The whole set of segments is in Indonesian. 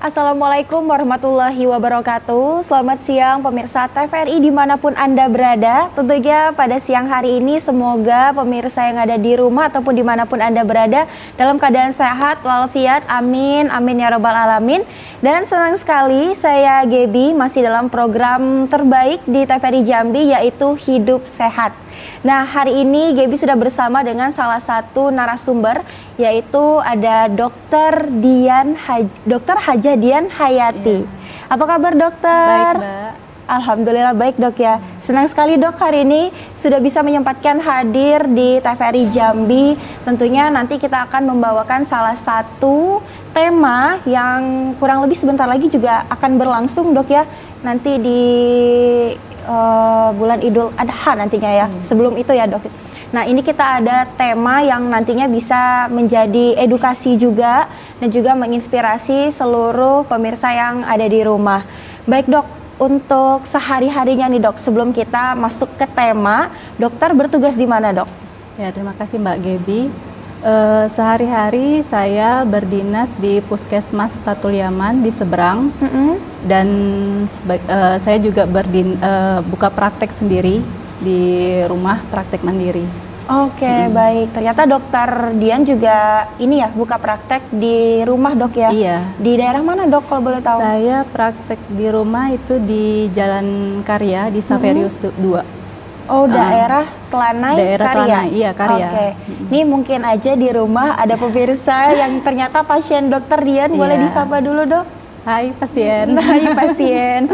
Assalamualaikum warahmatullahi wabarakatuh. Selamat siang pemirsa TVRI dimanapun Anda berada. Tentunya pada siang hari ini semoga pemirsa yang ada di rumah ataupun dimanapun Anda berada dalam keadaan sehat walafiat. Amin, amin ya robbal alamin. Dan senang sekali saya Gebi masih dalam program terbaik di TVRI Jambi, yaitu Hidup Sehat. Nah, hari ini Gebi sudah bersama dengan salah satu narasumber, yaitu ada Dokter Hajah Dian Hayati. Apa kabar dokter? Baik, Mbak. Alhamdulillah baik dok ya. Senang sekali dok hari ini sudah bisa menyempatkan hadir di TVRI Jambi. Tentunya nanti kita akan membawakan salah satu tema yang kurang lebih sebentar lagi juga akan berlangsung dok ya. Nanti di bulan Idul Adha nantinya ya. Sebelum itu ya dok. Nah, ini kita ada tema yang nantinya bisa menjadi edukasi juga dan juga menginspirasi seluruh pemirsa yang ada di rumah. Baik dok, untuk sehari-harinya nih dok, sebelum kita masuk ke tema, dokter bertugas di mana dok? Ya, terima kasih Mbak Gebi. Sehari-hari saya berdinas di Puskesmas Tatul Yaman di Seberang, dan saya juga buka praktek sendiri di rumah, praktek mandiri. Oke, baik. Ternyata dokter Dian juga ini ya buka praktek di rumah dok ya? Iya. Di daerah mana dok kalau boleh tahu? Saya praktek di rumah itu di Jalan Karya di Saverius 2. Oh, daerah Telanai daerah Karya? Telanai, iya Karya. Oke. Ini mungkin aja di rumah ada pemirsa yang ternyata pasien dokter Dian. Boleh Iya. disapa dulu dok? Hai pasien. Hai pasien.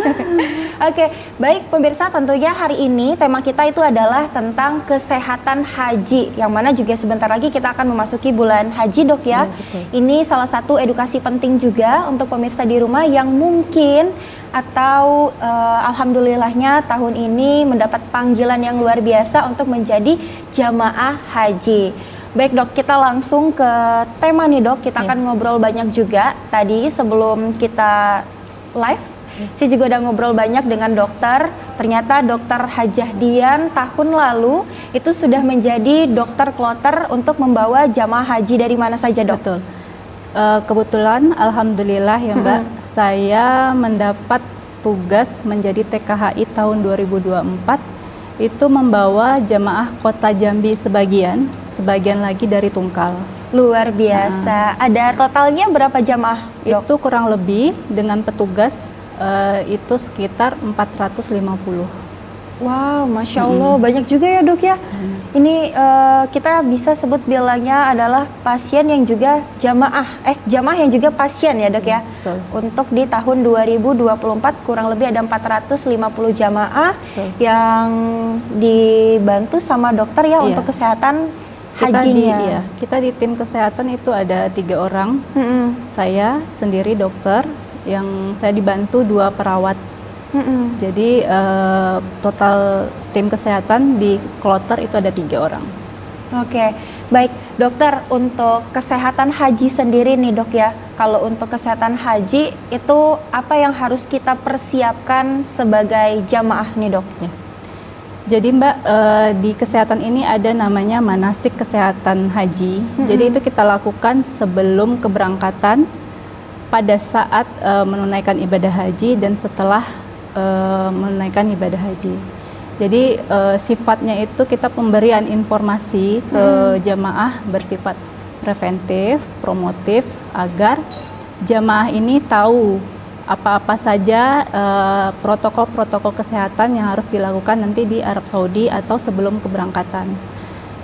Oke, baik pemirsa, tentunya hari ini tema kita itu adalah tentang kesehatan haji, yang mana juga sebentar lagi kita akan memasuki bulan haji dok ya. Betul. Ini salah satu edukasi penting juga untuk pemirsa di rumah yang mungkin atau alhamdulillahnya tahun ini mendapat panggilan yang luar biasa untuk menjadi jamaah haji. Baik dok, kita langsung ke tema nih dok. Kita akan ngobrol banyak juga. Tadi sebelum kita live, saya juga udah ngobrol banyak dengan dokter. Ternyata dokter Hajah Dian tahun lalu itu sudah menjadi dokter kloter untuk membawa jamaah haji dari mana saja dok? Betul. Kebetulan alhamdulillah ya Mbak, saya mendapat tugas menjadi TKHI tahun 2024. Itu membawa jamaah kota Jambi sebagian lagi dari Tungkal. Luar biasa. Ada totalnya berapa jamaah dok? Itu kurang lebih dengan petugas itu sekitar 450. Wow, Masya Allah, banyak juga ya dok ya. Ini kita bisa sebut bilangnya adalah pasien yang juga jamaah yang juga pasien ya dok ya. Betul. Untuk di tahun 2024 kurang lebih ada 450 jamaah yang dibantu sama dokter ya untuk kesehatan hajinya. Kita di tim kesehatan itu ada 3 orang. Saya sendiri dokter, yang saya dibantu 2 perawat. Jadi total tim kesehatan di kloter itu ada 3 orang. Oke, baik dokter, untuk kesehatan haji sendiri nih dok ya. Kalau untuk kesehatan haji itu apa yang harus kita persiapkan sebagai jamaah nih dok? Ya. Jadi Mbak, di kesehatan ini ada namanya manasik kesehatan haji. Jadi itu kita lakukan sebelum keberangkatan, pada saat menunaikan ibadah haji, dan setelah menunaikan ibadah haji. Jadi sifatnya itu kita pemberian informasi ke jamaah bersifat preventif, promotif, agar jamaah ini tahu apa-apa saja protokol-protokol kesehatan yang harus dilakukan nanti di Arab Saudi atau sebelum keberangkatan.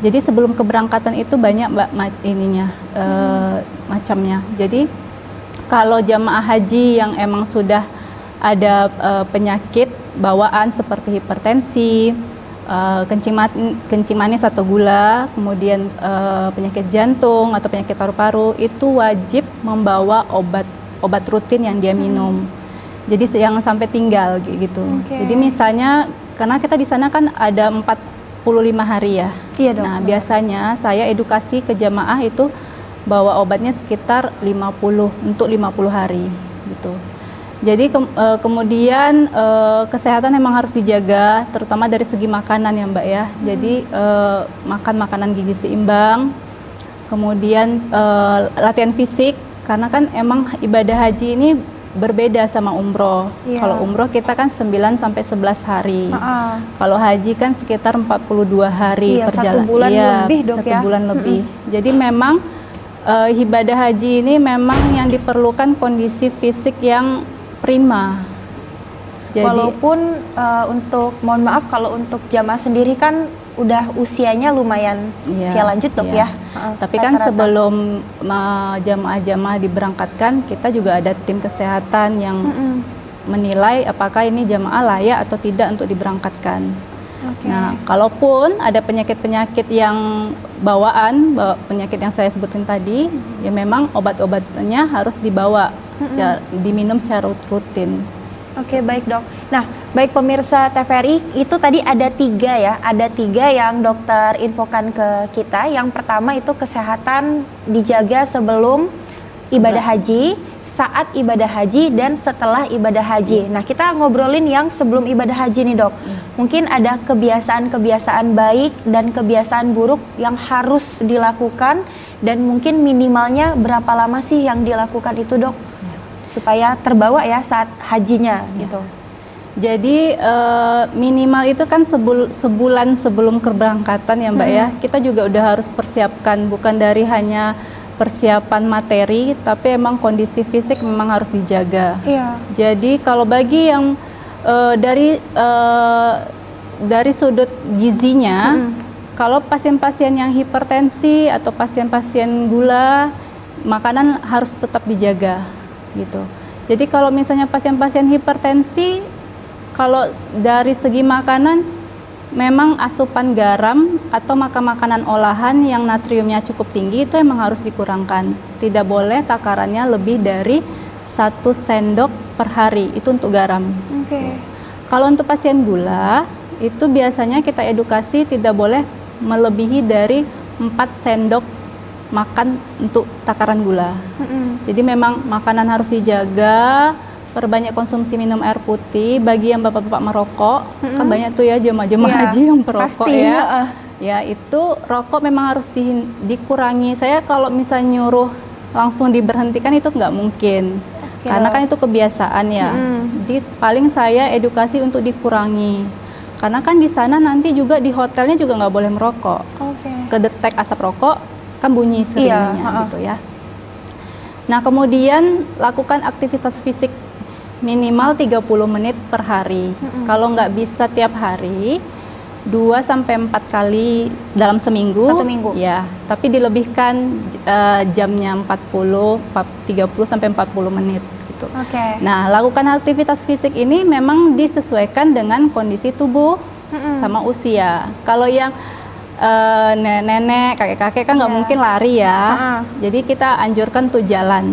Jadi sebelum keberangkatan itu banyak Mbak macamnya. Jadi kalau jamaah haji yang emang sudah ada penyakit bawaan seperti hipertensi, kencing manis atau gula, kemudian penyakit jantung atau penyakit paru-paru, itu wajib membawa obat rutin yang dia minum. Jadi jangan sampai tinggal gitu. Jadi misalnya karena kita di sana kan ada 45 hari ya. Iya dok. Nah, biasanya saya edukasi ke jamaah itu bawa obatnya sekitar 50 hari gitu. Jadi kemudian kesehatan memang harus dijaga, terutama dari segi makanan ya Mbak ya. Jadi makan makanan gizi seimbang, kemudian latihan fisik Karena kan emang ibadah haji ini berbeda sama umroh. Kalau umroh kita kan 9 sampai 11 hari. Kalau haji kan sekitar 42 hari perjalanan. 1 bulan lebih, Dok, ya. 1 bulan lebih. Jadi memang ibadah haji ini memang yang diperlukan kondisi fisik yang prima. Jadi, walaupun untuk, mohon maaf, kalau untuk jamaah sendiri kan udah usianya lumayan usia lanjut, Dok, ya. Tapi kan sebelum jamaah-jamaah diberangkatkan, kita juga ada tim kesehatan yang menilai apakah ini jamaah layak atau tidak untuk diberangkatkan. Nah, kalaupun ada penyakit-penyakit yang bawaan, penyakit yang saya sebutin tadi, ya memang obat-obatnya harus dibawa, diminum secara rutin. Oke, baik, Dok. Nah, baik pemirsa TVRI, itu tadi ada 3 ya, ada 3 yang dokter infokan ke kita. Yang pertama itu kesehatan dijaga sebelum ibadah haji, saat ibadah haji, dan setelah ibadah haji. Nah, kita ngobrolin yang sebelum ibadah haji nih, Dok. Mungkin ada kebiasaan-kebiasaan baik dan kebiasaan buruk yang harus dilakukan, dan mungkin minimalnya berapa lama sih yang dilakukan itu, Dok? Supaya terbawa ya saat hajinya gitu. Jadi minimal itu kan sebulan sebelum keberangkatan ya Mbak ya. Kita juga udah harus persiapkan, bukan dari hanya persiapan materi, tapi emang kondisi fisik memang harus dijaga. Jadi kalau bagi yang dari sudut gizinya, kalau pasien-pasien yang hipertensi atau pasien-pasien gula, makanan harus tetap dijaga gitu. Jadi kalau misalnya pasien-pasien hipertensi, kalau dari segi makanan memang asupan garam atau makanan olahan yang natriumnya cukup tinggi itu emang harus dikurangkan. Tidak boleh takarannya lebih dari 1 sendok per hari, itu untuk garam. Kalau untuk pasien gula, itu biasanya kita edukasi tidak boleh melebihi dari 4 sendok makan untuk takaran gula. Jadi memang makanan harus dijaga, perbanyak konsumsi minum air putih. Bagi yang bapak-bapak merokok, kan banyak tuh ya jemaah haji yang perokok ya. Ya itu rokok memang harus dikurangi. Saya kalau misalnya nyuruh langsung diberhentikan itu nggak mungkin, karena kan itu kebiasaan ya. Jadi paling saya edukasi untuk dikurangi, karena kan di sana nanti juga di hotelnya juga nggak boleh merokok. Kedetek asap rokok kan bunyi seringnya gitu ya. Nah, kemudian lakukan aktivitas fisik minimal 30 menit per hari. Kalau nggak bisa tiap hari, 2-4 kali dalam seminggu. 1 minggu. Ya, tapi dilebihkan jamnya 30-40 menit gitu. Nah, lakukan aktivitas fisik ini memang disesuaikan dengan kondisi tubuh sama usia. Kalau yang nenek, kakek-kakek kan nggak mungkin lari ya. Jadi kita anjurkan tuh jalan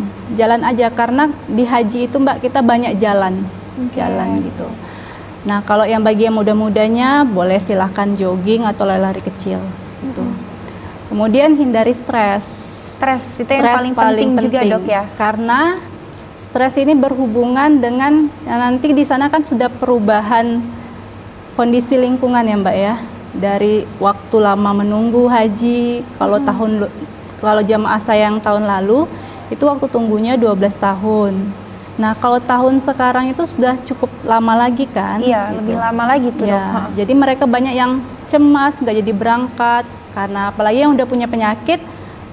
aja, karena di haji itu Mbak kita banyak jalan gitu. Nah kalau yang bagi yang muda-mudanya boleh silahkan jogging atau lari kecil gitu. Kemudian hindari stres itu yang paling penting juga, Dok, ya. Karena stres ini berhubungan dengan nanti di sana kan sudah perubahan kondisi lingkungan ya Mbak ya. Dari waktu lama menunggu haji, kalau jamaah saya yang tahun lalu itu waktu tunggunya 12 tahun. Nah kalau tahun sekarang itu sudah cukup lama lagi kan? Gitu. Lebih lama lagi tuh, Dok. Jadi mereka banyak yang cemas, nggak jadi berangkat, karena apalagi yang udah punya penyakit,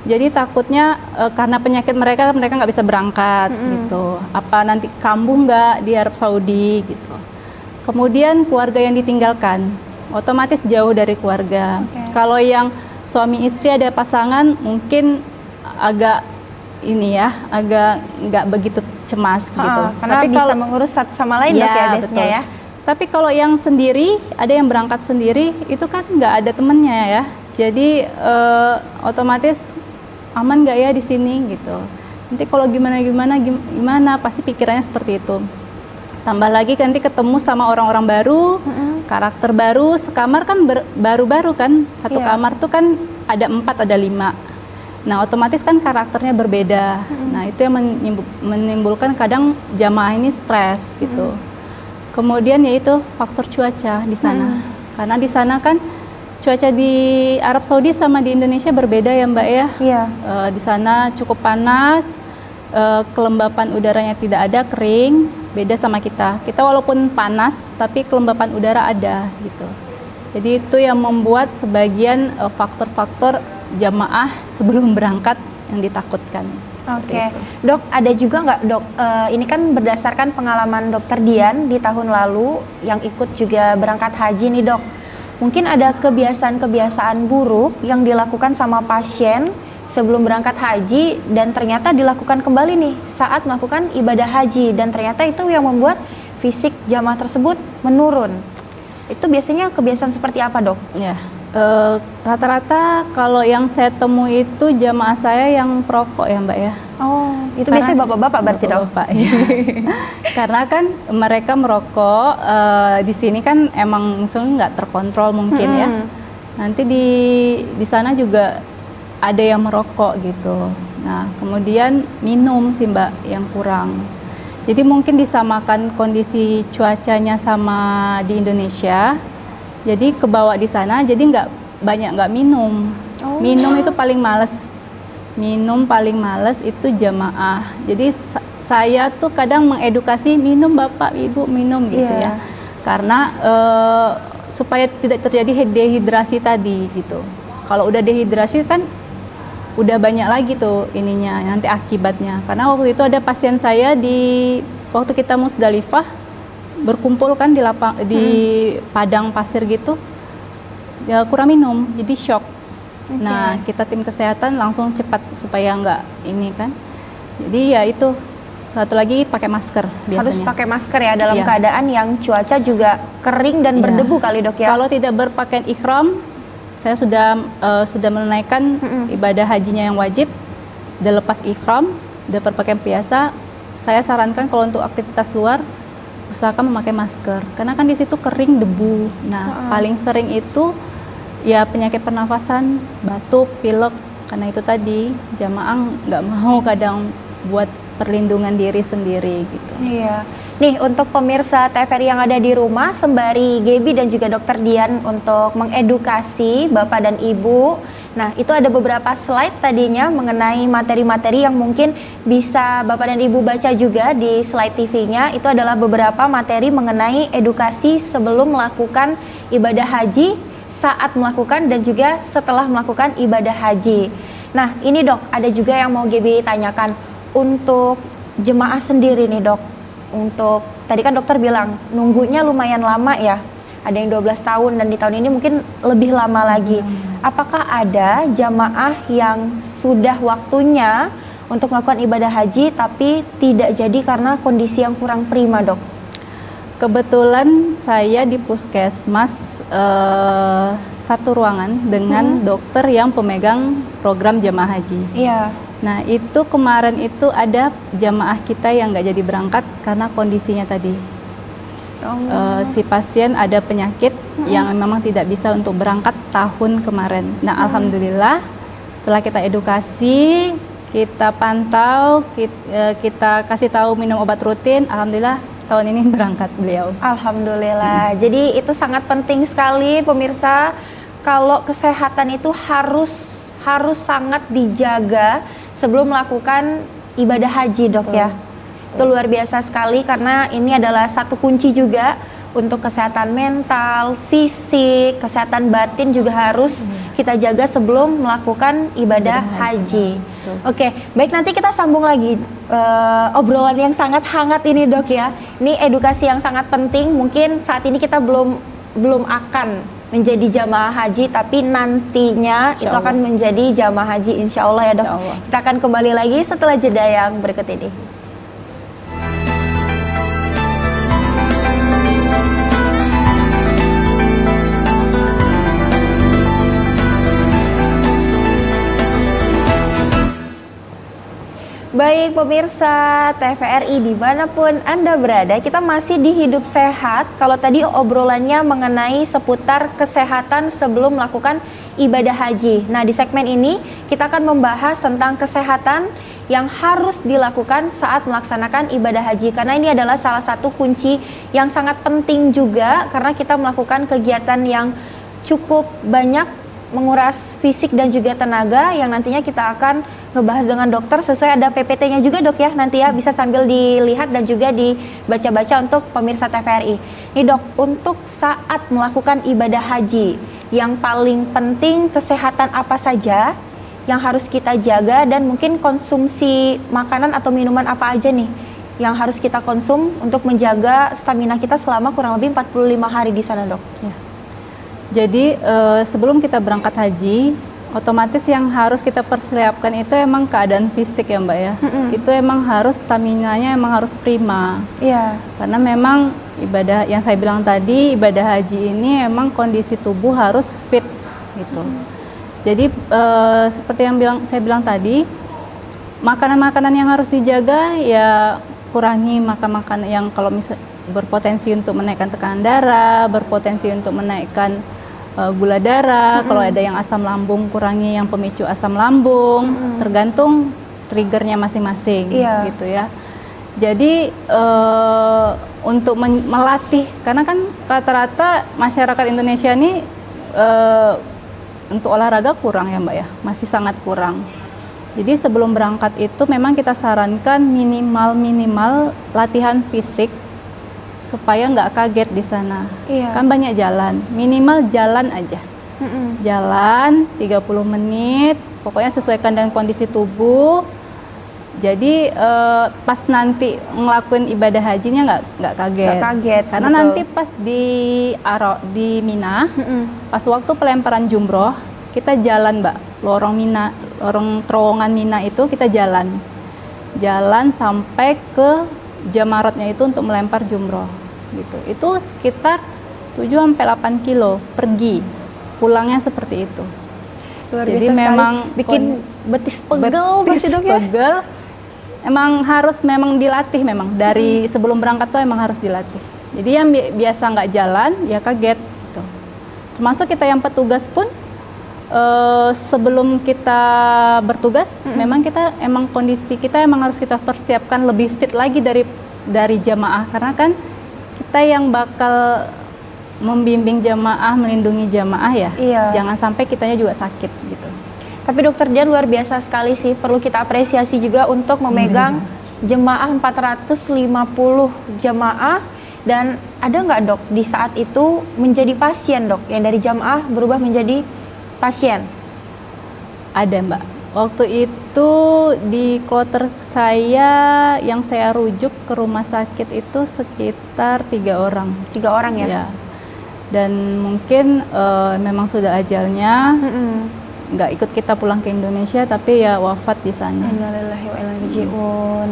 jadi takutnya karena penyakit mereka nggak bisa berangkat gitu. Apa nanti kambuh nggak di Arab Saudi gitu. Kemudian keluarga yang ditinggalkan, otomatis jauh dari keluarga. Kalau yang suami istri ada pasangan mungkin agak nggak begitu cemas gitu. Karena tapi bisa mengurus satu sama lain ya biasanya ya. Tapi kalau yang sendiri, ada yang berangkat sendiri, itu kan nggak ada temennya ya. Jadi otomatis aman nggak ya di sini gitu. Nanti kalau gimana pasti pikirannya seperti itu. Tambah lagi nanti ketemu sama orang-orang baru, karakter baru, sekamar kan baru-baru kan, satu kamar tuh kan ada 4, ada 5. Nah otomatis kan karakternya berbeda. Nah itu yang menimbulkan kadang jamaah ini stres gitu. Kemudian yaitu faktor cuaca di sana, karena di sana kan cuaca di Arab Saudi sama di Indonesia berbeda ya Mbak ya. Di sana cukup panas, kelembapan udaranya tidak ada, kering, beda sama kita. Kita walaupun panas, tapi kelembapan udara ada gitu. Jadi itu yang membuat sebagian faktor-faktor jamaah sebelum berangkat yang ditakutkan. Oke, Dok, ada juga nggak Dok, ini kan berdasarkan pengalaman Dokter Dian di tahun lalu yang ikut juga berangkat haji nih Dok. Mungkin ada kebiasaan-kebiasaan buruk yang dilakukan sama pasien sebelum berangkat haji dan ternyata dilakukan kembali nih saat melakukan ibadah haji dan ternyata itu yang membuat fisik jamaah tersebut menurun. Itu biasanya kebiasaan seperti apa Dok? Ya. Rata-rata kalau yang saya temui itu jamaah saya yang perokok ya Mbak ya. Oh, itu biasanya bapak-bapak berarti Dok? Bapak, ya. Karena kan mereka merokok, di sini kan emang nggak terkontrol mungkin ya. Nanti di sana juga ada yang merokok gitu. Nah, kemudian minum sih Mbak yang kurang. Jadi mungkin disamakan kondisi cuacanya sama di Indonesia. Jadi kebawa di sana, jadi nggak minum. Minum itu paling males. Minum paling males itu jamaah. Jadi saya tuh kadang mengedukasi minum Bapak Ibu minum gitu ya. Karena supaya tidak terjadi dehidrasi tadi gitu. Kalau udah dehidrasi kan udah banyak lagi tuh ininya nanti akibatnya. Karena waktu itu ada pasien saya waktu kita Musdalifah berkumpul kan di padang pasir gitu, ya kurang minum, jadi shock. Nah, kita tim kesehatan langsung cepat supaya nggak ini kan. Jadi ya itu satu lagi pakai masker biasanya. Harus pakai masker ya dalam keadaan yang cuaca juga kering dan berdebu kali Dok ya. Kalau tidak berpakaian ihram, saya sudah menunaikan ibadah hajinya yang wajib, udah lepas ihram, udah berpakaian biasa. Saya sarankan kalau untuk aktivitas luar usahakan memakai masker karena kan di situ kering debu. Nah, paling sering itu ya penyakit pernafasan, batuk, pilek. Karena itu tadi jamaah nggak mau kadang buat perlindungan diri sendiri gitu. Iya. Nih untuk pemirsa TVRI yang ada di rumah, sembari Gaby dan juga Dokter Dian untuk mengedukasi Bapak dan Ibu. Nah, itu ada beberapa slide tadinya mengenai materi-materi yang mungkin bisa Bapak dan Ibu baca juga di slide TV-nya. Itu adalah beberapa materi mengenai edukasi sebelum melakukan ibadah haji, saat melakukan dan juga setelah melakukan ibadah haji. Nah, ini Dok, ada juga yang mau Gaby tanyakan untuk jemaah sendiri nih Dok. Untuk tadi kan dokter bilang nunggunya lumayan lama ya. Ada yang 12 tahun dan di tahun ini mungkin lebih lama lagi. Apakah ada jamaah yang sudah waktunya untuk melakukan ibadah haji tapi tidak jadi karena kondisi yang kurang prima Dok? Kebetulan saya di puskesmas satu ruangan dengan dokter yang pemegang program jamaah haji. Iya. Nah itu kemarin itu ada jamaah kita yang nggak jadi berangkat karena kondisinya tadi. Si pasien ada penyakit yang memang tidak bisa untuk berangkat tahun kemarin. Nah alhamdulillah setelah kita edukasi, kita pantau, kita kasih tahu minum obat rutin, alhamdulillah tahun ini berangkat beliau. Alhamdulillah. Jadi itu sangat penting sekali pemirsa, kalau kesehatan itu harus sangat dijaga sebelum melakukan ibadah haji Dok. Betul. Ya. Itu luar biasa sekali karena ini adalah satu kunci juga untuk kesehatan mental, fisik, kesehatan batin juga harus kita jaga sebelum melakukan ibadah haji. Oke, baik, nanti kita sambung lagi obrolan yang sangat hangat ini Dok ya. Ini edukasi yang sangat penting. Mungkin saat ini kita belum akan menjadi jamaah haji, tapi nantinya itu akan menjadi jamaah haji insya Allah ya Dok. Kita akan kembali lagi setelah jeda yang berikut ini. Baik pemirsa TVRI dimanapun Anda berada, kita masih di Hidup Sehat. Kalau tadi obrolannya mengenai seputar kesehatan sebelum melakukan ibadah haji. Nah di segmen ini kita akan membahas tentang kesehatan yang harus dilakukan saat melaksanakan ibadah haji. Karena ini adalah salah satu kunci yang sangat penting juga karena kita melakukan kegiatan yang cukup banyak menguras fisik dan juga tenaga yang nantinya kita akan ngebahas dengan dokter sesuai ada PPT-nya juga dok ya nanti ya, bisa sambil dilihat dan juga dibaca-baca untuk pemirsa TVRI. Nih dok, untuk saat melakukan ibadah haji yang paling penting kesehatan apa saja yang harus kita jaga, dan mungkin konsumsi makanan atau minuman apa aja nih yang harus kita konsum untuk menjaga stamina kita selama kurang lebih 45 hari di sana dok? Ya. Jadi sebelum kita berangkat haji, otomatis yang harus kita persiapkan itu emang keadaan fisik ya Mbak ya. Itu emang harus staminanya emang harus prima. Iya. Karena memang ibadah yang saya bilang tadi, ibadah haji ini emang kondisi tubuh harus fit gitu. Jadi seperti yang saya bilang tadi, makanan-makanan yang harus dijaga ya kurangi makan makanan yang kalau misal berpotensi untuk menaikkan tekanan darah, berpotensi untuk menaikkan gula darah. Kalau ada yang asam lambung, kurangi yang pemicu asam lambung. Tergantung triggernya masing-masing, gitu ya. Jadi untuk melatih, karena kan rata-rata masyarakat Indonesia ini untuk olahraga kurang ya Mbak ya, masih sangat kurang. Jadi sebelum berangkat itu memang kita sarankan minimal latihan fisik supaya nggak kaget di sana. Kan banyak jalan, minimal jalan aja. Jalan 30 menit, pokoknya sesuaikan dengan kondisi tubuh. Jadi pas nanti ngelakuin ibadah hajinya nggak kaget. Karena betul. Nanti pas di Mina, pas waktu pelemparan jumroh, kita jalan Mbak, lorong terowongan Mina itu kita jalan sampai ke jamaratnya itu untuk melempar jumroh gitu. Itu sekitar 7-8 kilo pergi, pulangnya seperti itu. Luar biasa. Jadi memang bikin betis pegel pasti dok ya. Pegel. Emang harus dilatih memang dari sebelum berangkat tuh emang harus dilatih. Jadi yang biasa nggak jalan ya kaget gitu. Termasuk kita yang petugas pun sebelum kita bertugas memang kita kondisi kita harus kita persiapkan lebih fit lagi dari jamaah, karena kan kita yang bakal membimbing jamaah, melindungi jamaah ya. Jangan sampai kitanya juga sakit gitu. Tapi dokter Dian luar biasa sekali sih, perlu kita apresiasi juga untuk memegang jemaah 450 jemaah. Dan ada nggak dok di saat itu menjadi pasien dok, yang dari jemaah berubah menjadi pasien? Ada Mbak, waktu itu di kloter saya yang saya rujuk ke rumah sakit itu sekitar 3 orang. 3 orang ya? Dan mungkin memang sudah ajalnya, nggak ikut kita pulang ke Indonesia, tapi ya wafat di sana. Innalillahi wa inna ilaihi raji'un.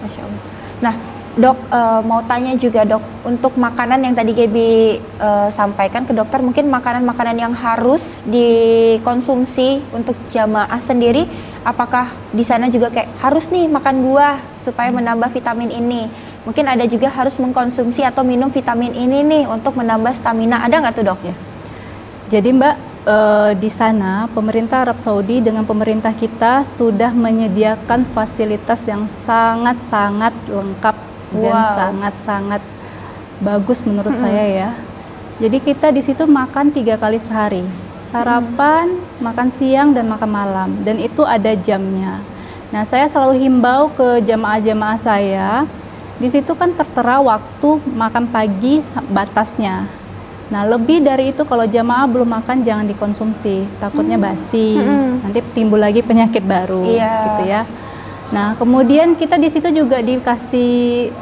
Masya Allah. Nah dok, mau tanya juga dok, untuk makanan yang tadi Gaby sampaikan ke dokter, mungkin makanan-makanan yang harus dikonsumsi untuk jamaah sendiri, apakah di sana juga kayak harus nih makan buah supaya menambah vitamin ini? Mungkin ada juga harus mengkonsumsi atau minum vitamin ini nih untuk menambah stamina, ada nggak tuh dok ya? Jadi Mbak, di sana pemerintah Arab Saudi dengan pemerintah kita sudah menyediakan fasilitas yang sangat-sangat lengkap dan sangat-sangat bagus menurut saya ya. Jadi kita di situ makan 3 kali sehari, sarapan, makan siang dan makan malam, dan itu ada jamnya. Nah saya selalu himbau ke jamaah-jamaah saya, di situ kan tertera waktu makan pagi batasnya. Nah lebih dari itu kalau jamaah belum makan jangan dikonsumsi, takutnya basi, nanti timbul lagi penyakit baru, gitu ya. Nah kemudian kita di situ juga dikasih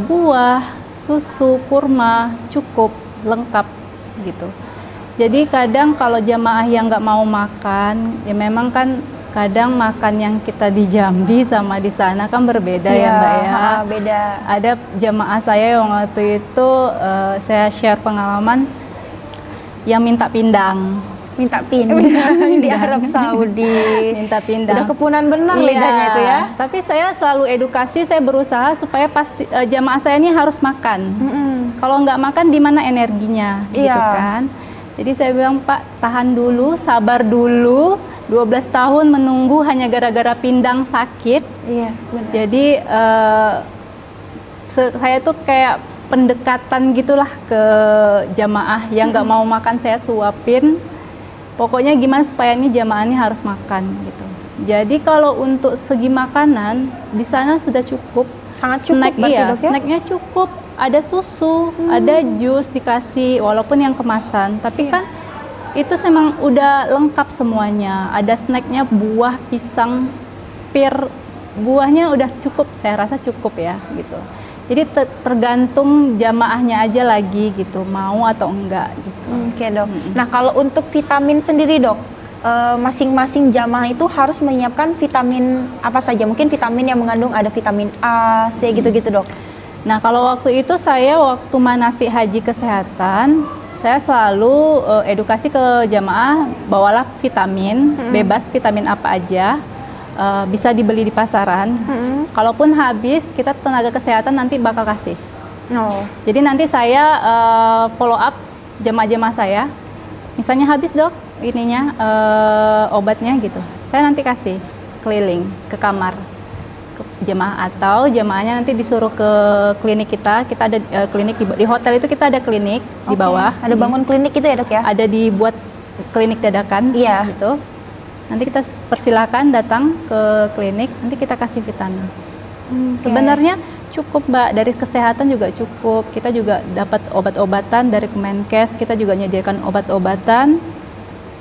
buah, susu, kurma, cukup lengkap gitu. Jadi kadang kalau jamaah yang nggak mau makan, ya memang kan kadang makan yang kita di Jambi sama di sana kan berbeda ya Mbak ya. Beda. Ada jamaah saya yang waktu itu saya share pengalaman yang minta pindang. Minta pindang di Arab Saudi. Minta pindang. Udah kepunan benar lidahnya itu ya. Tapi saya selalu edukasi, saya berusaha supaya jamaah saya ini harus makan. Kalau nggak makan di mana energinya, gitu kan. Jadi saya bilang Pak tahan dulu, sabar dulu. 12 tahun menunggu hanya gara-gara pindang sakit. Benar. Jadi saya tuh kayak pendekatan gitulah ke jamaah yang nggak mau makan, saya suapin. Pokoknya gimana supaya ini jamaah ini harus makan gitu. Jadi kalau untuk segi makanan di sana sudah cukup. Sangat cukup berarti, iya, Dok, ya? snacknya cukup. Ada susu, ada jus dikasih, walaupun yang kemasan. Tapi kan itu memang udah lengkap semuanya. Ada snacknya buah, pisang, pir, buahnya udah cukup. Saya rasa cukup ya, gitu. Jadi tergantung jamaahnya aja lagi gitu, mau atau enggak gitu. Oke, Dok. Nah, kalau untuk vitamin sendiri, Dok, masing-masing jamaah itu harus menyiapkan vitamin apa saja? Mungkin vitamin yang mengandung ada vitamin A, C gitu-gitu, Dok. Nah, kalau waktu itu saya waktu manasik haji kesehatan, saya selalu edukasi ke jamaah, bawalah vitamin, bebas vitamin apa aja, bisa dibeli di pasaran. Kalaupun habis, kita tenaga kesehatan nanti bakal kasih. Oh. Jadi nanti saya follow up jamaah-jamaah saya, misalnya habis, Dok, ininya obatnya gitu, saya nanti kasih keliling ke kamar ke jemaah, atau jemaahnya nanti disuruh ke klinik kita ada klinik di hotel itu, kita ada klinik di bawah. Ada bangun klinik gitu ya, Dok, ya? Ada dibuat klinik dadakan gitu. Nanti kita persilakan datang ke klinik, nanti kita kasih vitamin. Sebenarnya cukup, Mbak, dari kesehatan juga cukup. Kita juga dapat obat-obatan dari Kemenkes, kita juga menyediakan obat-obatan.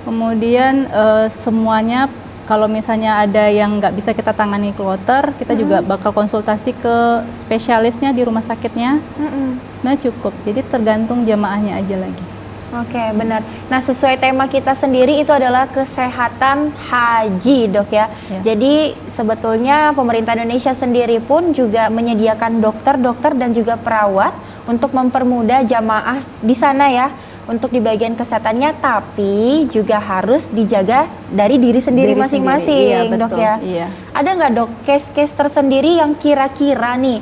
Kemudian semuanya, kalau misalnya ada yang nggak bisa kita tangani kloter, kita juga bakal konsultasi ke spesialisnya di rumah sakitnya. Sebenarnya cukup, jadi tergantung jamaahnya aja lagi. Oke, benar. Nah, sesuai tema kita sendiri itu adalah kesehatan haji, Dok, ya. Jadi sebetulnya pemerintah Indonesia sendiri pun juga menyediakan dokter-dokter dan juga perawat untuk mempermudah jamaah di sana ya, untuk di bagian kesehatannya, tapi juga harus dijaga dari diri sendiri masing-masing, iya, Dok, ya. Iya. Ada nggak, Dok, case-case tersendiri yang kira-kira nih,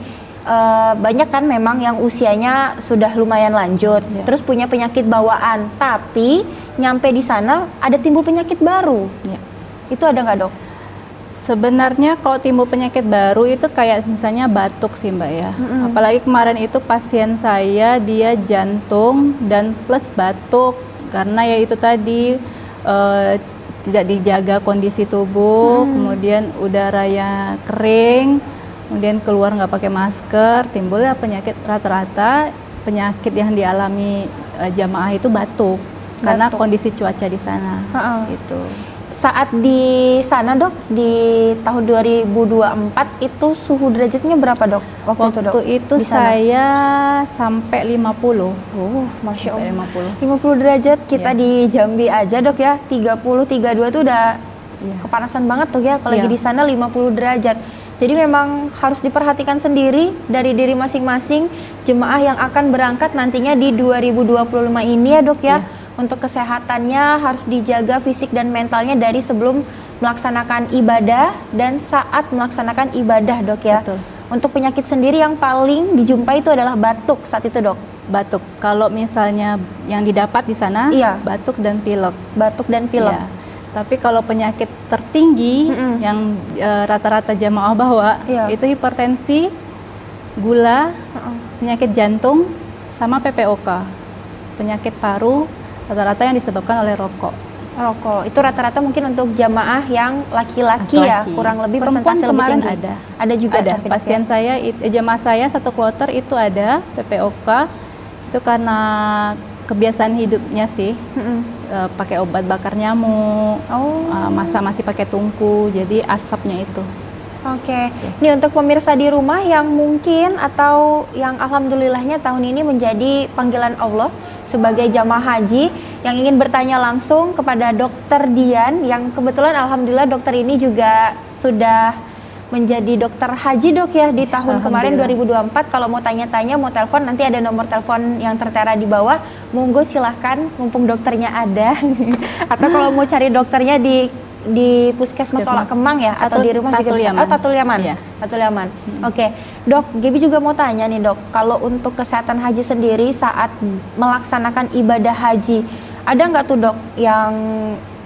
banyak kan memang yang usianya sudah lumayan lanjut, terus punya penyakit bawaan, tapi nyampe di sana ada timbul penyakit baru. Itu ada nggak, Dok? Sebenarnya kalau timbul penyakit baru itu kayak misalnya batuk sih, Mbak, ya. Apalagi kemarin itu pasien saya, dia jantung dan plus batuk, karena ya itu tadi tidak dijaga kondisi tubuh, kemudian udaranya kering, kemudian keluar nggak pakai masker, timbullah penyakit. Rata-rata penyakit yang dialami jamaah itu batuk, karena kondisi cuaca di sana. Gitu. Saat di sana, Dok, di tahun 2024 itu suhu derajatnya berapa, Dok? Waktu itu saya sampai 50. Masya Allah. 50 derajat. Kita di Jambi aja, Dok, ya. 30, 32 itu udah kepanasan banget tuh ya. Apalagi di sana 50 derajat. Jadi memang harus diperhatikan sendiri dari diri masing-masing jemaah yang akan berangkat nantinya di 2025 ini ya, Dok, ya. Untuk kesehatannya harus dijaga fisik dan mentalnya dari sebelum melaksanakan ibadah dan saat melaksanakan ibadah, Dok, ya. Betul. Untuk penyakit sendiri yang paling dijumpai itu adalah batuk saat itu, Dok. Batuk. Kalau misalnya yang didapat di sana, batuk dan pilek. Batuk dan pilek. Tapi kalau penyakit tertinggi yang rata-rata jamaah bawa, itu hipertensi, gula, penyakit jantung, sama PPOK, penyakit paru, rata-rata yang disebabkan oleh rokok. Rokok itu rata-rata mungkin untuk jamaah yang laki-laki ya, kurang lebih persentase lebih tinggi. Ada juga pasien saya, jamaah saya satu kloter itu ada PPOK, itu karena kebiasaan hidupnya sih, pakai obat bakar nyamuk, masa masih pakai tungku, jadi asapnya itu. Oke, ini untuk pemirsa di rumah yang mungkin atau yang alhamdulillahnya tahun ini menjadi panggilan Allah sebagai jamaah haji yang ingin bertanya langsung kepada Dokter Dian, yang kebetulan alhamdulillah dokter ini juga sudah menjadi dokter haji, Dok, ya, di tahun kemarin 2024. Kalau mau tanya-tanya, mau telepon, nanti ada nomor telepon yang tertera di bawah. Monggo silahkan, mumpung dokternya ada. Atau kalau mau cari dokternya di Puskesmas Olak Kemang ya, atau di rumah juga bisa. Tatul Yaman. Tatul Yaman. Oke, Dok, Gaby juga mau tanya nih, Dok. Kalau untuk kesehatan haji sendiri saat melaksanakan ibadah haji, ada nggak tuh, Dok, yang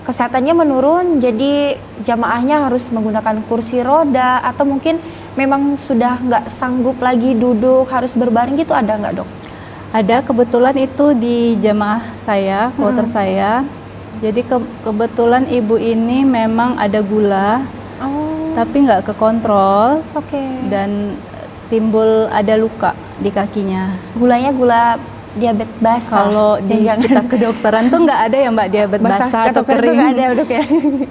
kesehatannya menurun, jadi jamaahnya harus menggunakan kursi roda, atau mungkin memang sudah nggak sanggup lagi duduk, harus berbaring gitu, ada nggak, Dok? Ada, kebetulan itu di jamaah saya, kloter saya. Jadi kebetulan ibu ini memang ada gula, tapi nggak kekontrol. Oke. Dan timbul ada luka di kakinya. Gulanya gula diabetes basah. Kalau di kita kedokteran tuh nggak ada ya Mbak diabetes basah atau kering. Nggak ada Dok ya.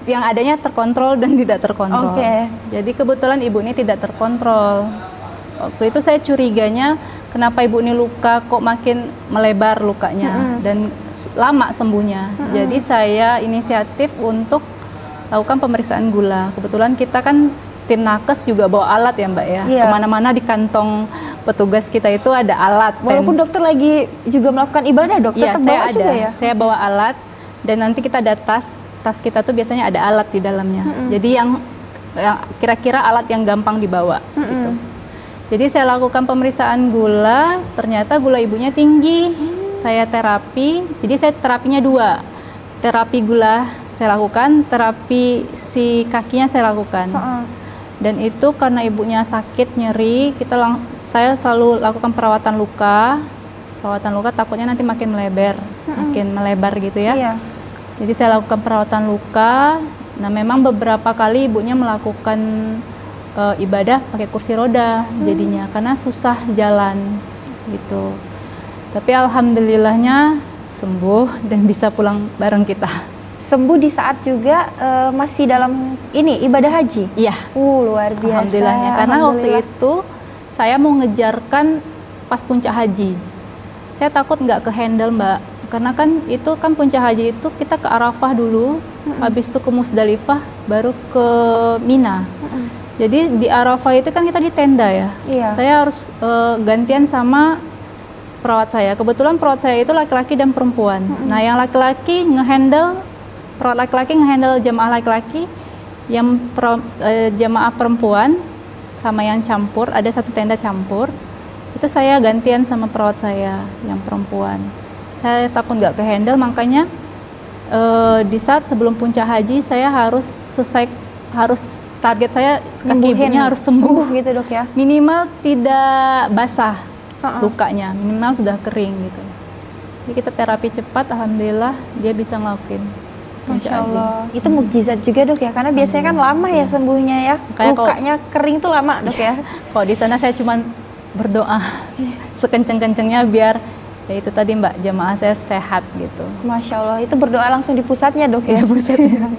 Yang adanya terkontrol dan tidak terkontrol. Jadi kebetulan ibu ini tidak terkontrol. Waktu itu saya curiganya kenapa ibu ini luka kok makin melebar lukanya dan lama sembuhnya. Jadi saya inisiatif untuk lakukan pemeriksaan gula. Kebetulan kita kan tim nakes juga bawa alat ya Mbak ya. Kemana-mana di kantong petugas kita itu ada alat. Walaupun dokter lagi juga melakukan ibadah dok, tetap bawa juga ya? Saya bawa alat dan nanti kita ada tas kita tuh biasanya ada alat di dalamnya. Jadi yang kira-kira alat yang gampang dibawa gitu. Jadi saya lakukan pemeriksaan gula, ternyata gula ibunya tinggi. Saya terapi, jadi saya terapinya 2. Terapi gula saya lakukan, terapi si kakinya saya lakukan. Dan itu karena ibunya sakit, nyeri, saya selalu lakukan perawatan luka. Perawatan luka takutnya nanti makin melebar gitu ya. Jadi saya lakukan perawatan luka. Nah memang beberapa kali ibunya melakukan ibadah pakai kursi roda jadinya karena susah jalan gitu. Tapi alhamdulillahnya sembuh dan bisa pulang bareng kita. Sembuh di saat juga masih dalam ini ibadah haji? Iya. Luar biasa. Alhamdulillahnya karena waktu itu saya mau ngejarkan pas puncak haji. Saya takut nggak ke handle Mbak, karena kan itu kan puncak haji itu kita ke Arafah dulu, habis itu ke Musdalifah, baru ke Mina. Jadi di Arafah itu kan kita di tenda ya. Saya harus gantian sama perawat saya. Kebetulan perawat saya itu laki-laki dan perempuan. Nah yang laki-laki perawat laki-laki ngehandle jamaah laki-laki, yang jamaah perempuan sama yang campur, ada satu tenda campur, itu saya gantian sama perawat saya yang perempuan. Saya takut nggak kehandle, makanya di saat sebelum puncak haji saya harus target saya kaki ibunya harus sembuh gitu dok ya. Minimal tidak basah lukanya, minimal sudah kering gitu. Jadi kita terapi cepat, alhamdulillah dia bisa ngelakuin. Masya Allah, itu mukjizat juga dok ya, karena biasanya kan lama ya sembuhnya ya. Lukanya kering tuh lama dok ya. Kalau di sana saya cuma berdoa sekenceng-kencengnya biar ya itu tadi Mbak, jamaah saya sehat gitu. Masya Allah, itu berdoa langsung di pusatnya dok ya? Pusatnya.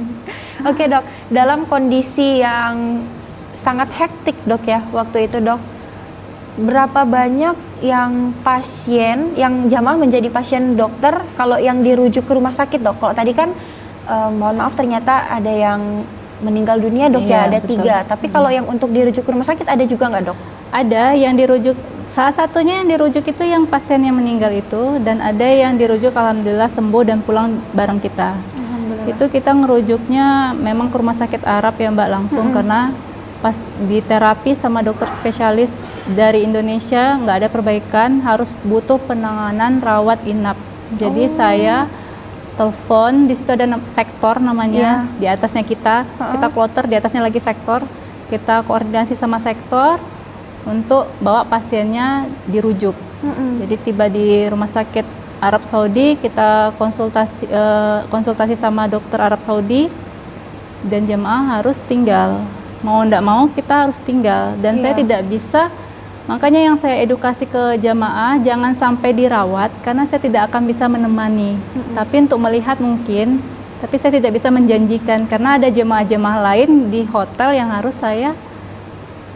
Oke dok, dalam kondisi yang sangat hektik dok ya waktu itu dok, berapa banyak yang pasien, yang jamaah menjadi pasien dokter kalau yang dirujuk ke rumah sakit dok? Kalau tadi kan mohon maaf ternyata ada yang meninggal dunia dok ya, ada betul. 3. Tapi kalau yang untuk dirujuk ke rumah sakit ada juga nggak dok? Ada yang dirujuk, salah satunya yang dirujuk itu yang pasien yang meninggal itu, dan ada yang dirujuk alhamdulillah sembuh dan pulang bareng kita. Itu kita ngerujuknya memang ke rumah sakit Arab ya Mbak langsung, karena pas di terapi sama dokter spesialis dari Indonesia nggak ada perbaikan, harus butuh penanganan rawat inap. Jadi saya telepon, di situ ada sektor namanya, di atasnya kita kloter, di atasnya lagi sektor, kita koordinasi sama sektor untuk bawa pasiennya dirujuk. Jadi tiba di rumah sakit Arab Saudi, kita konsultasi sama dokter Arab Saudi, dan jemaah harus tinggal, mau ndak mau kita harus tinggal, dan saya tidak bisa. Makanya yang saya edukasi ke jamaah, jangan sampai dirawat, karena saya tidak akan bisa menemani. Tapi untuk melihat mungkin, tapi saya tidak bisa menjanjikan, karena ada jemaah-jemaah lain di hotel yang harus saya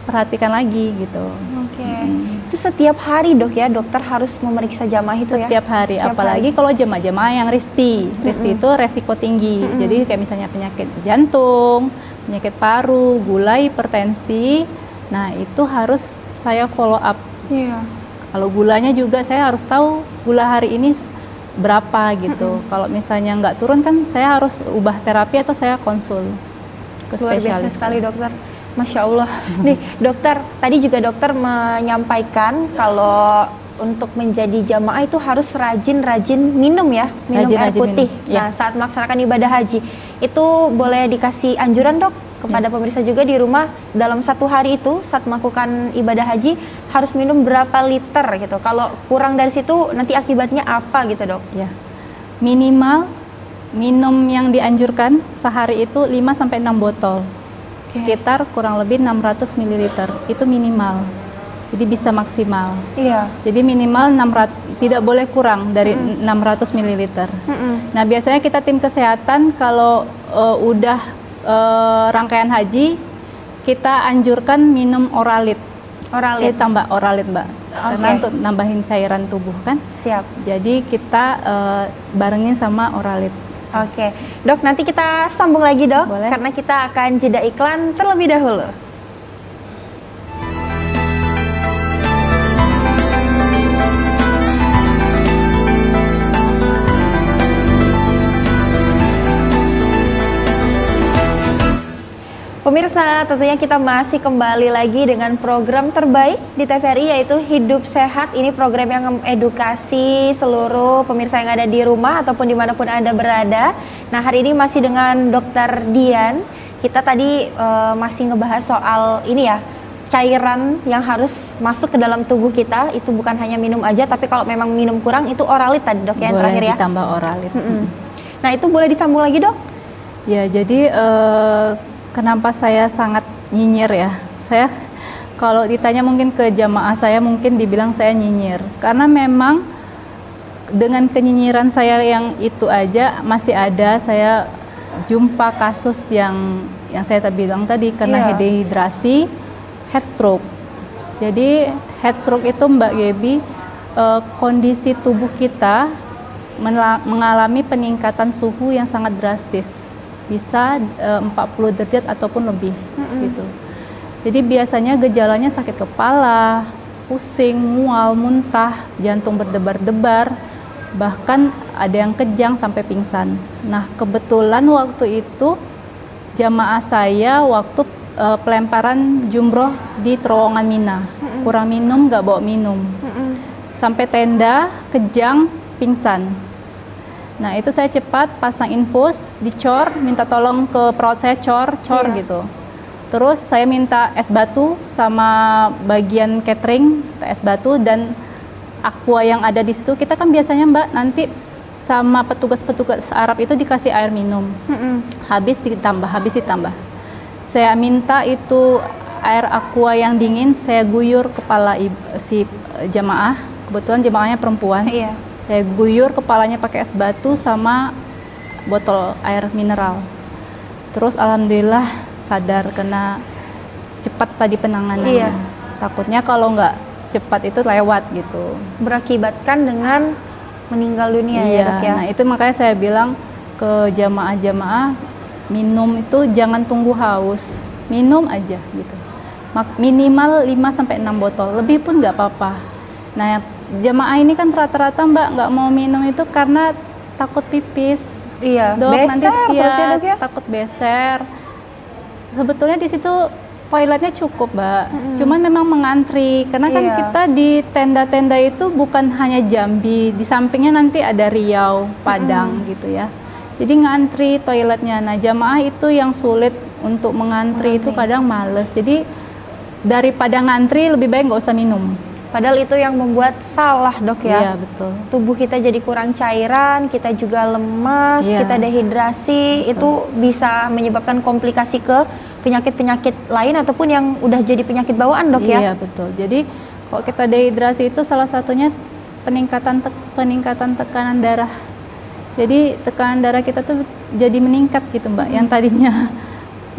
perhatikan lagi gitu. Itu setiap hari dok ya, dokter harus memeriksa jamaah itu ya? Setiap hari, apalagi kalau jemaah-jemaah yang risti. Risti itu resiko tinggi, jadi kayak misalnya penyakit jantung, penyakit paru, gula, hipertensi, nah itu harus saya follow up. Kalau gulanya juga saya harus tahu gula hari ini berapa gitu. Kalau misalnya nggak turun kan saya harus ubah terapi atau saya konsul ke spesialis. Luar biasa sekali dokter. Masya Allah. Nih dokter, tadi juga dokter menyampaikan kalau untuk menjadi jamaah itu harus rajin-rajin minum ya, minum air putih. Nah saat melaksanakan ibadah haji, itu boleh dikasih anjuran dok kepada pemirsa juga di rumah, dalam satu hari itu saat melakukan ibadah haji harus minum berapa liter gitu. Kalau kurang dari situ nanti akibatnya apa gitu dok? Ya, minimal minum yang dianjurkan sehari itu 5-6 botol. sekitar kurang lebih 600 ml itu minimal. Jadi bisa maksimal. Iya. Jadi minimal 600, tidak boleh kurang dari 600 ml. Nah, biasanya kita tim kesehatan kalau udah rangkaian haji, kita anjurkan minum Oralit. Oralit. Tambah Oralit, Mbak. Karena untuk nambahin cairan tubuh kan. Siap. Jadi kita barengin sama Oralit. Oke, Dok, nanti kita sambung lagi, Dok. Boleh. Karena kita akan jeda iklan terlebih dahulu. Pemirsa, tentunya kita masih kembali lagi dengan program terbaik di TVRI, yaitu Hidup Sehat. Ini program yang mengedukasi seluruh pemirsa yang ada di rumah ataupun dimanapun Anda berada. Nah, hari ini masih dengan Dr. Dian. Kita tadi masih ngebahas soal ini ya, cairan yang harus masuk ke dalam tubuh kita. Itu bukan hanya minum aja, tapi kalau memang minum kurang itu Oralit tadi, Dok, yang terakhir ya. Boleh ditambah Oralit. Nah, itu boleh disambung lagi, Dok? Ya, jadi kenapa saya sangat nyinyir ya? Saya kalau ditanya mungkin ke jamaah saya mungkin dibilang saya nyinyir. Karena memang dengan kenyinyiran saya yang itu aja masih ada saya jumpa kasus yang saya bilang tadi karena dehidrasi, heat stroke. Jadi heat stroke itu Mbak Gebi kondisi tubuh kita mengalami peningkatan suhu yang sangat drastis. Bisa 40 derajat ataupun lebih gitu. Jadi biasanya gejalanya sakit kepala, pusing, mual, muntah, jantung berdebar-debar, bahkan ada yang kejang sampai pingsan. Nah, kebetulan waktu itu jamaah saya waktu pelemparan jumroh di terowongan Mina, kurang minum, nggak bawa minum, sampai tenda, kejang, pingsan. Nah, itu saya cepat pasang infus, dicor, minta tolong ke perawat saya cor gitu. Terus saya minta es batu sama bagian catering, es batu dan aqua yang ada di situ. Kita kan biasanya Mbak nanti sama petugas-petugas Arab itu dikasih air minum. Habis ditambah. Saya minta itu air aqua yang dingin, saya guyur kepala si jamaah. Kebetulan jamaahnya perempuan. Iya. Saya guyur kepalanya pakai es batu sama botol air mineral. Terus alhamdulillah sadar karena cepat tadi penanganannya. Iya. Takutnya kalau nggak cepat itu lewat gitu. Berakibatkan dengan meninggal dunia ya, Dok ya. Nah, itu makanya saya bilang ke jamaah-jamaah minum itu jangan tunggu haus. Minum aja gitu. Minimal 5-6 botol, lebih pun nggak apa-apa. Nah, jamaah ini kan rata-rata Mbak nggak mau minum itu karena takut pipis. Iya, Dok, beser, nanti Dok, ya? Takut beser. Sebetulnya di situ toiletnya cukup, Mbak. Cuman memang mengantri karena kan kita di tenda-tenda itu bukan hanya Jambi, di sampingnya nanti ada Riau, Padang gitu ya. Jadi ngantri toiletnya. Nah, jamaah itu yang sulit untuk mengantri itu kadang males. Jadi daripada ngantri lebih baik nggak usah minum. Padahal itu yang membuat salah, Dok ya. Iya, betul. Tubuh kita jadi kurang cairan, kita juga lemas, kita dehidrasi, betul. Itu bisa menyebabkan komplikasi ke penyakit-penyakit lain ataupun yang udah jadi penyakit bawaan, Dok ya. Iya, betul. Jadi kalau kita dehidrasi itu salah satunya peningkatan tekanan darah. Jadi tekanan darah kita tuh jadi meningkat gitu, Mbak. Yang tadinya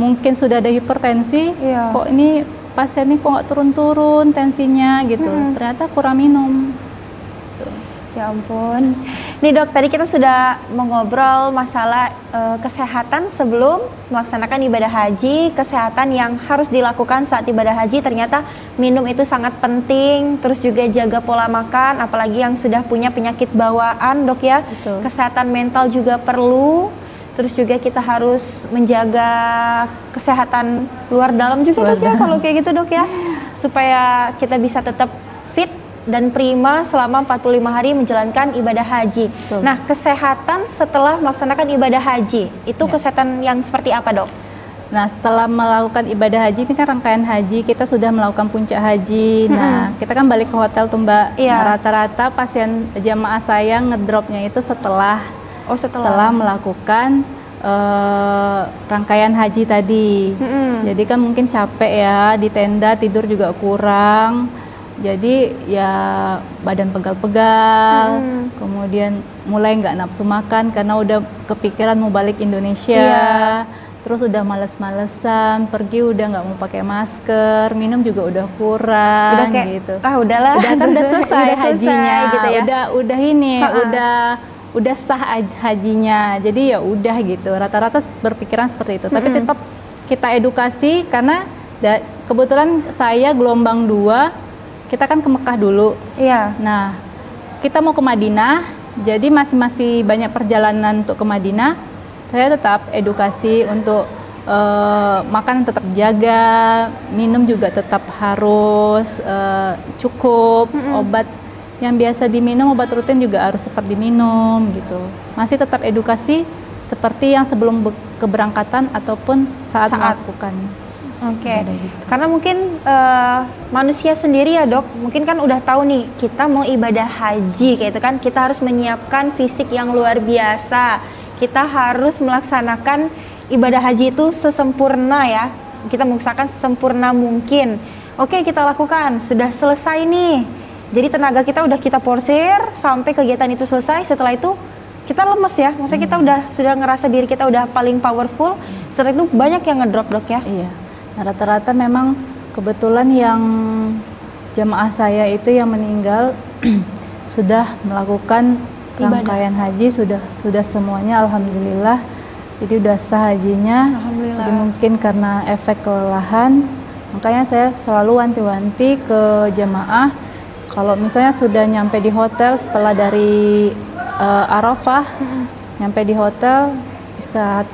mungkin sudah ada hipertensi, kok ini pasien ini kok nggak turun-turun tensinya gitu, ternyata kurang minum. Tuh. Ya ampun. Nih Dok, tadi kita sudah mengobrol masalah kesehatan sebelum melaksanakan ibadah haji, kesehatan yang harus dilakukan saat ibadah haji. Ternyata minum itu sangat penting, terus juga jaga pola makan, apalagi yang sudah punya penyakit bawaan, Dok ya. Betul. Kesehatan mental juga perlu. Terus juga kita harus menjaga kesehatan luar dalam juga, Dok ya, kalau kayak gitu, Dok ya. Supaya kita bisa tetap fit dan prima selama 45 hari menjalankan ibadah haji. Betul. Nah, kesehatan setelah melaksanakan ibadah haji, itu kesehatan yang seperti apa, Dok? Nah, setelah melakukan ibadah haji, ini kan rangkaian haji, kita sudah melakukan puncak haji. Nah, kita kan balik ke hotel tuh, Mbak. Nah, rata-rata pasien jamaah saya ngedropnya itu setelah melakukan rangkaian haji tadi. Jadi kan mungkin capek ya di tenda, tidur juga kurang. Jadi ya badan pegal-pegal, kemudian mulai nggak nafsu makan karena udah kepikiran mau balik Indonesia. Terus udah males-malesan, pergi udah nggak mau pakai masker, minum juga udah kurang, udah kayak, gitu. Udahlah, udah kan udah selesai hajinya, gitu ya? udah ini, udah sah hajinya. Jadi ya udah gitu. Rata-rata berpikiran seperti itu. Tapi tetap kita edukasi karena kebetulan saya gelombang 2, kita kan ke Mekah dulu. Iya. Nah, kita mau ke Madinah, jadi masih banyak perjalanan untuk ke Madinah. Saya tetap edukasi untuk makan tetap jaga, minum juga tetap harus cukup, obat yang biasa diminum, obat rutin juga harus tetap diminum gitu. Masih tetap edukasi seperti yang sebelum keberangkatan ataupun saat melakukan. Oke. Karena mungkin manusia sendiri ya dok, mungkin kan udah tahu nih kita mau ibadah haji kayak itu kan, kita harus menyiapkan fisik yang luar biasa. Kita harus melaksanakan ibadah haji itu sesempurna ya. Kita mengusahakan sesempurna mungkin. Oke, kita lakukan. Sudah selesai nih. Jadi tenaga kita udah kita porsir sampai kegiatan itu selesai. Setelah itu kita lemes ya. Maksudnya kita sudah ngerasa diri kita udah paling powerful. Setelah itu banyak yang ngedrop dok ya. Iya. Nah, rata-rata memang kebetulan yang jamaah saya itu yang meninggal sudah melakukan rangkaian haji, sudah semuanya alhamdulillah. Jadi udah sah hajinya. Jadi mungkin karena efek kelelahan, makanya saya selalu wanti-wanti ke jamaah kalau misalnya sudah nyampe di hotel setelah dari Arafah, nyampe di hotel istirahat,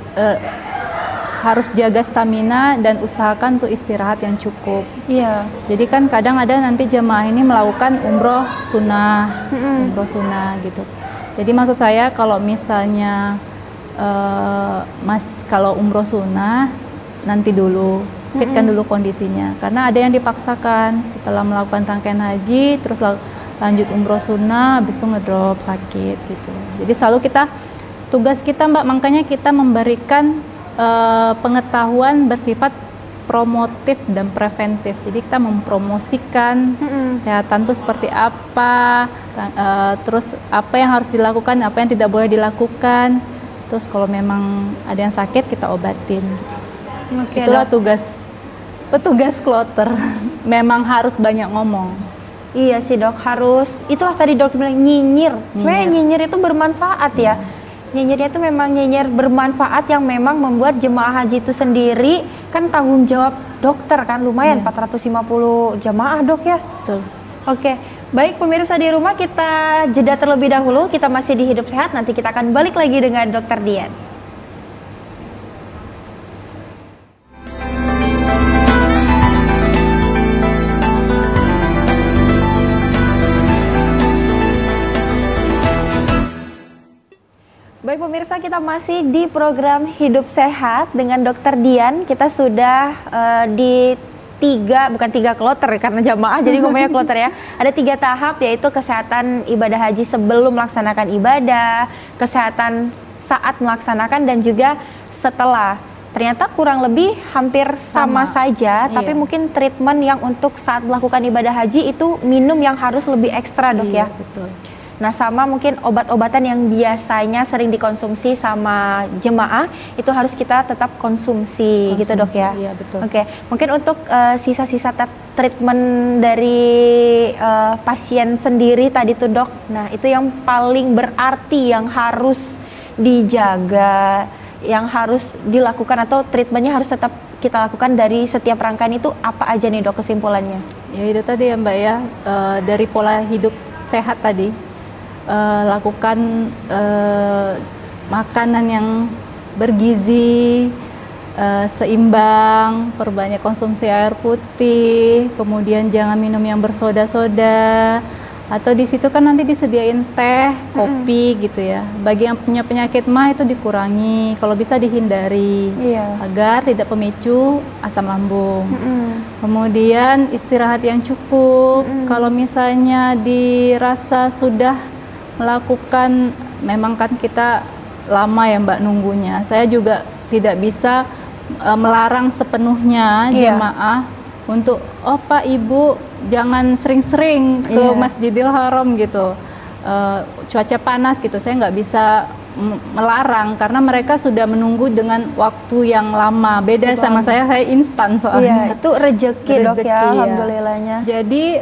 harus jaga stamina dan usahakan untuk istirahat yang cukup. Iya. Jadi kan kadang ada nanti jamaah ini melakukan umroh sunnah, gitu. Jadi maksud saya kalau misalnya kalau umroh sunnah nanti dulu fitkan dulu kondisinya, karena ada yang dipaksakan setelah melakukan rangkaian haji terus lanjut umroh sunnah, habis itu ngedrop sakit gitu. Jadi selalu tugas kita Mbak, makanya kita memberikan pengetahuan bersifat promotif dan preventif. Jadi kita mempromosikan kesehatan itu seperti apa, terus apa yang harus dilakukan, apa yang tidak boleh dilakukan. Terus kalau memang ada yang sakit kita obatin. Itulah tugas petugas kloter. Memang harus banyak ngomong. Iya sih dok, harus. Itulah tadi dok bilang nyinyir. Sebenarnya nyinyir itu bermanfaat ya. Nyinyirnya itu memang nyinyir bermanfaat yang memang membuat jemaah haji itu sendiri kan tanggung jawab dokter kan lumayan 450 jemaah dok ya. Betul. Oke, baik pemirsa di rumah, kita jeda terlebih dahulu. Kita masih di Hidup Sehat, nanti kita akan balik lagi dengan Dokter Dian. Baik pemirsa, kita masih di program Hidup Sehat dengan Dokter Dian. Kita sudah di bukan tiga kloter karena jamaah jadi ngomongnya kloter ya. Ada 3 tahap, yaitu kesehatan ibadah haji sebelum melaksanakan ibadah, kesehatan saat melaksanakan, dan juga setelah. Ternyata kurang lebih hampir sama saja, tapi mungkin treatment yang untuk saat melakukan ibadah haji itu minum yang harus lebih ekstra dok ya. Betul. Nah sama mungkin obat-obatan yang biasanya sering dikonsumsi sama jemaah itu harus kita tetap konsumsi gitu dok ya. Iya betul. Oke, mungkin untuk sisa-sisa treatment dari pasien sendiri tadi tuh dok. Nah itu yang paling berarti yang harus dijaga, yang harus dilakukan atau treatmentnya harus tetap kita lakukan dari setiap rangkaian itu apa aja nih dok kesimpulannya? Ya itu tadi ya Mbak ya, dari pola hidup sehat tadi. Lakukan makanan yang bergizi, seimbang, perbanyak konsumsi air putih, kemudian jangan minum yang bersoda-soda, atau di situ kan nanti disediain teh, kopi gitu ya. Bagi yang punya penyakit mah itu dikurangi, kalau bisa dihindari, agar tidak pemicu asam lambung. Kemudian istirahat yang cukup. Kalau misalnya dirasa sudah melakukan, memang kan kita lama ya Mbak nunggunya. Saya juga tidak bisa melarang sepenuhnya jemaah untuk Pak Ibu jangan sering-sering ke Masjidil Haram gitu. Cuaca panas gitu, saya nggak bisa melarang karena mereka sudah menunggu dengan waktu yang lama. Beda sama saya instan soalnya. Itu rezeki Dok ya, alhamdulillahnya. Jadi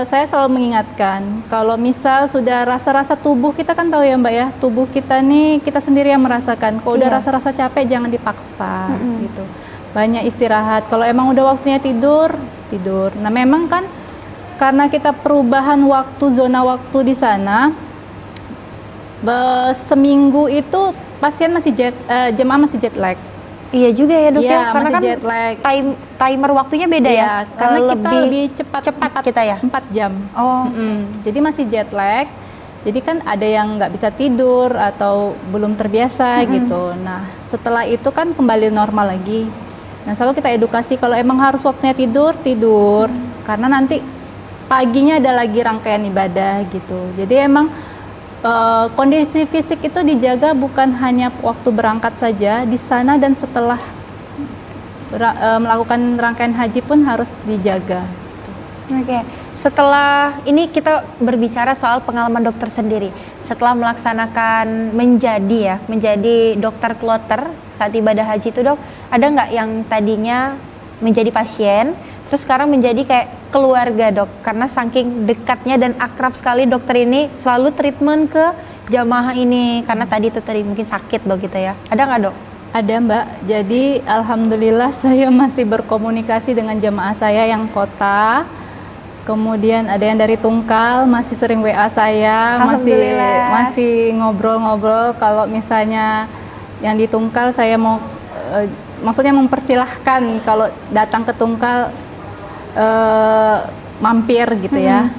saya selalu mengingatkan kalau misal sudah rasa-rasa tubuh, kita kan tahu ya Mbak ya, tubuh kita nih kita sendiri yang merasakan. Kalau udah rasa-rasa capek jangan dipaksa gitu. Banyak istirahat. Kalau emang udah waktunya tidur, tidur. Nah memang kan karena kita perubahan waktu, zona waktu di sana, seminggu itu pasien masih jemaah masih jet lag. Iya juga ya Dok ya, karena kan jet lag. Timer waktunya beda ya. Karena kita lebih cepat kita ya. 4 jam. Okay. Jadi masih jet lag. Jadi kan ada yang nggak bisa tidur atau belum terbiasa gitu. Nah setelah itu kan kembali normal lagi. Nah selalu kita edukasi kalau emang harus waktunya tidur, tidur. Karena nanti paginya ada lagi rangkaian ibadah gitu. Jadi emang kondisi fisik itu dijaga bukan hanya waktu berangkat saja, di sana dan setelah melakukan rangkaian haji pun harus dijaga. Oke, setelah ini kita berbicara soal pengalaman dokter sendiri. Setelah melaksanakan menjadi dokter kloter saat ibadah haji itu Dok, ada nggak yang tadinya menjadi pasien, terus sekarang menjadi kayak keluarga Dok, karena saking dekatnya dan akrab sekali dokter ini selalu treatment ke jamaah ini, karena tadi mungkin sakit Dok gitu ya. Ada nggak Dok? Ada Mbak, jadi alhamdulillah saya masih berkomunikasi dengan jamaah saya yang kota. Kemudian ada yang dari Tungkal masih sering WA saya, masih ngobrol-ngobrol. Kalau misalnya yang di Tungkal saya mau maksudnya mempersilahkan kalau datang ke Tungkal mampir gitu ya.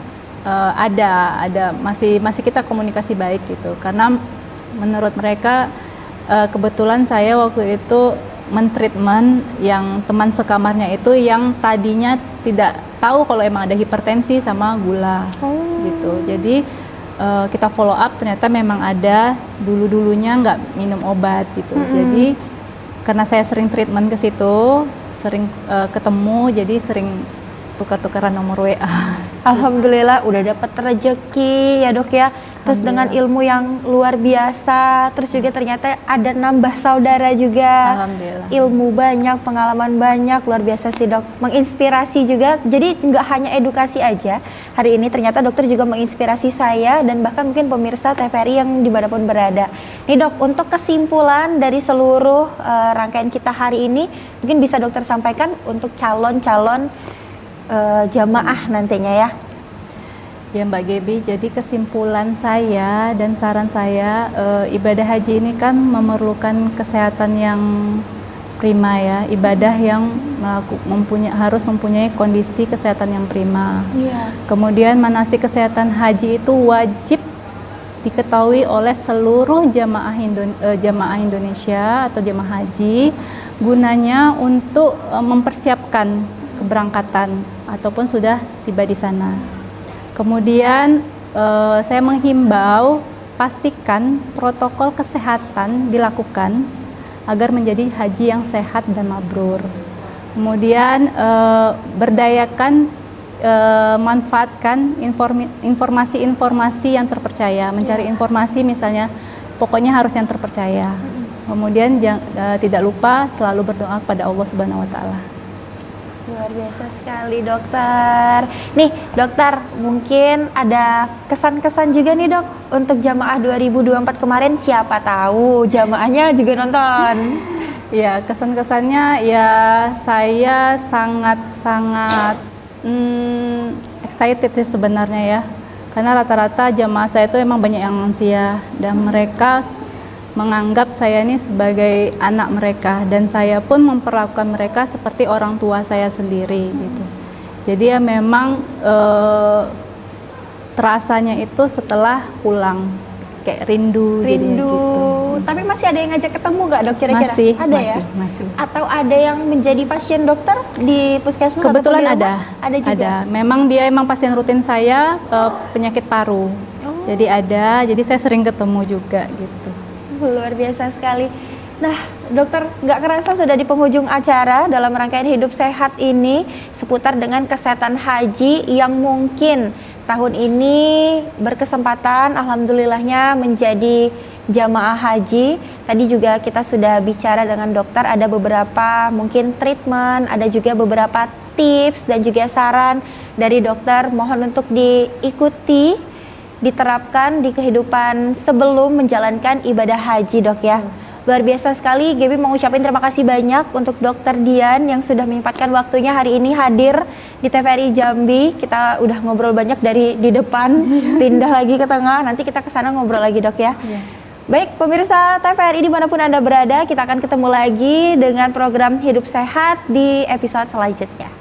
Ada masih kita komunikasi baik gitu, karena menurut mereka kebetulan saya waktu itu mentreatment yang teman sekamarnya itu yang tadinya tidak tahu kalau emang ada hipertensi sama gula gitu. Jadi kita follow up, ternyata memang ada, dulunya nggak minum obat gitu. Jadi karena saya sering treatment ke situ, sering ketemu, jadi sering tukar-tukaran nomor WA. Alhamdulillah udah dapat rezeki ya Dok ya. Terus dengan ilmu yang luar biasa, terus juga ternyata ada nambah saudara juga. Alhamdulillah. Ilmu banyak, pengalaman banyak, luar biasa sih Dok. Menginspirasi juga. Jadi nggak hanya edukasi aja. Hari ini ternyata dokter juga menginspirasi saya dan bahkan mungkin pemirsa TVRI yang dimanapun berada. Nih Dok, untuk kesimpulan dari seluruh rangkaian kita hari ini, mungkin bisa dokter sampaikan untuk calon-calon jamaah nantinya ya. Ya Mbak Gebi, jadi kesimpulan saya dan saran saya, ibadah haji ini kan memerlukan kesehatan yang prima ya, ibadah yang harus mempunyai kondisi kesehatan yang prima. Kemudian manasik kesehatan haji itu wajib diketahui oleh seluruh jamaah Indonesia atau jamaah haji, gunanya untuk mempersiapkan keberangkatan ataupun sudah tiba di sana. Kemudian saya menghimbau pastikan protokol kesehatan dilakukan agar menjadi haji yang sehat dan mabrur. Kemudian manfaatkan informasi-informasi yang terpercaya, mencari informasi misalnya pokoknya harus yang terpercaya. Kemudian tidak lupa selalu berdoa kepada Allah Subhanahu wa taala. Luar biasa sekali dokter. Nih dokter, mungkin ada kesan-kesan juga nih Dok untuk jamaah 2024 kemarin, siapa tahu jamaahnya juga nonton. Ya, kesan-kesannya ya saya sangat excited sih sebenarnya ya. Karena rata-rata jamaah saya itu emang banyak yang lansia dan mereka menganggap saya ini sebagai anak mereka, dan saya pun memperlakukan mereka seperti orang tua saya sendiri gitu. Jadi ya memang terasanya itu setelah pulang kayak rindu jadinya gitu. Tapi masih ada yang ngajak ketemu nggak Dok kira-kira? Masih. Atau ada yang menjadi pasien dokter di puskesmas? Kebetulan ada juga. Ada. Memang dia emang pasien rutin saya, penyakit paru. Jadi saya sering ketemu juga gitu. Luar biasa sekali. Nah, dokter, nggak kerasa sudah di penghujung acara dalam rangkaian Hidup Sehat ini seputar dengan kesehatan haji yang mungkin tahun ini berkesempatan alhamdulillahnya menjadi jamaah haji. Tadi juga kita sudah bicara dengan dokter, ada beberapa mungkin treatment, ada juga beberapa tips dan juga saran dari dokter. Mohon untuk diikuti, diterapkan di kehidupan sebelum menjalankan ibadah haji, Dok ya. Luar biasa sekali. Gaby mau ucapin terima kasih banyak untuk Dokter Dian yang sudah menyempatkan waktunya hari ini hadir di TVRI Jambi. Kita udah ngobrol banyak dari di depan, pindah lagi ke tengah. Nanti kita ke sana ngobrol lagi, Dok ya. Baik, pemirsa TVRI dimanapun Anda berada, kita akan ketemu lagi dengan program Hidup Sehat di episode selanjutnya.